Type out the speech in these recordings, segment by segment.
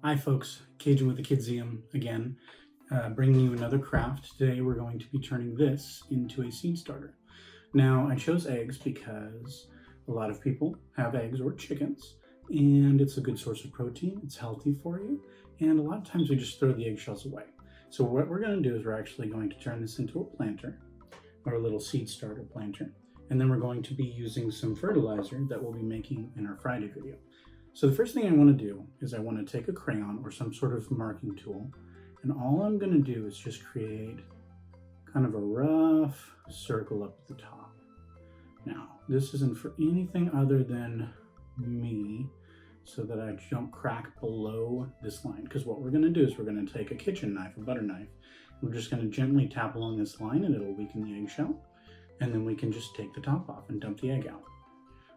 Hi folks, Cajun with the Kidzeum again, bringing you another craft. Today we're going to be turning this into a seed starter. Now I chose eggs because a lot of people have eggs or chickens, and it's a good source of protein, it's healthy for you, and a lot of times we just throw the eggshells away. So what we're going to do is we're actually going to turn this into a planter, or a little seed starter planter, and then we're going to be using some fertilizer that we'll be making in our Friday video. So the first thing I want to do is I want to take a crayon or some sort of marking tool, and all I'm going to do is just create kind of a rough circle up at the top. Now, this isn't for anything other than me, so that I don't crack below this line, because what we're going to do is we're going to take a kitchen knife, a butter knife, and we're just going to gently tap along this line, and it'll weaken the eggshell, and then we can just take the top off and dump the egg out.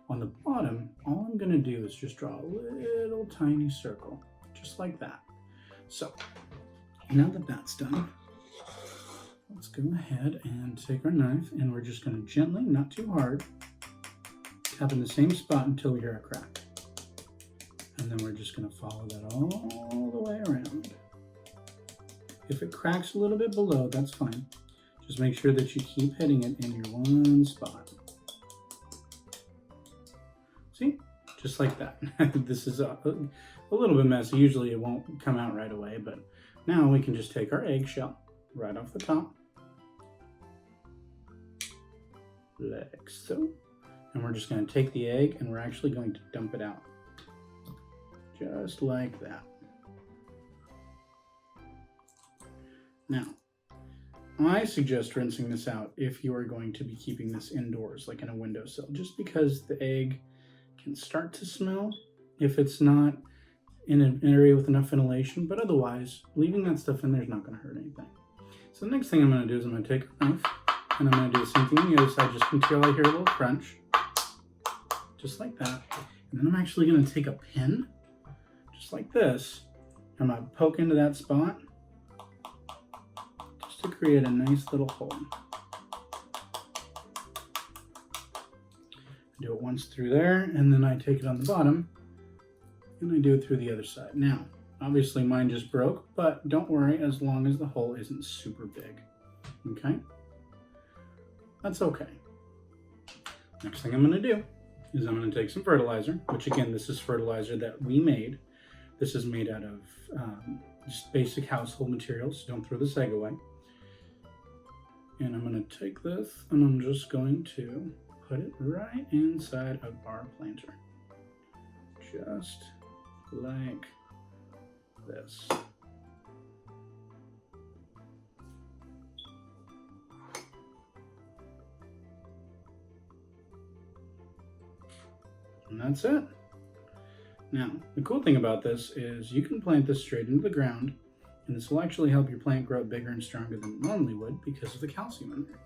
On the bottom, all I'm going to do is just draw a little tiny circle, just like that. So, now that that's done, let's go ahead and take our knife, and we're just going to gently, not too hard, tap in the same spot until we hear a crack. And then we're just going to follow that all the way around. If it cracks a little bit below, that's fine. Just make sure that you keep hitting it in your one spot. See? Just like that. This is a little bit messy. Usually it won't come out right away, but now we can just take our eggshell right off the top, like so. And we're just going to take the egg and we're actually going to dump it out. Just like that. Now, I suggest rinsing this out if you are going to be keeping this indoors, like in a windowsill, just because the egg can start to smell if it's not in an area with enough ventilation, but otherwise, leaving that stuff in there is not going to hurt anything. So the next thing I'm going to do is I'm going to take a knife, and I'm going to do the same thing on the other side, just until I hear a little crunch, just like that. And then I'm actually going to take a pin, just like this. I'm going to poke into that spot, just to create a nice little hole. Do it once through there, and then I take it on the bottom, and I do it through the other side. Now, obviously mine just broke, but don't worry as long as the hole isn't super big, okay? That's okay. Next thing I'm gonna do is I'm gonna take some fertilizer, which again, this is fertilizer that we made. This is made out of just basic household materials. Don't throw this egg away. And I'm gonna take this, and I'm just going to put it right inside of our planter, just like this. And that's it. Now, the cool thing about this is you can plant this straight into the ground, and this will actually help your plant grow bigger and stronger than it normally would because of the calcium in there.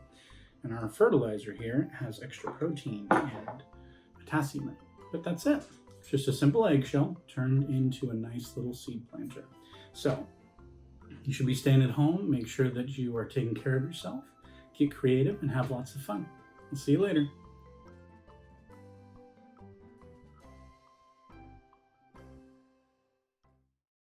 And our fertilizer here has extra protein and potassium in it. But that's it. It's just a simple eggshell turned into a nice little seed planter. So you should be staying at home. Make sure that you are taking care of yourself. Get creative and have lots of fun. I'll see you later.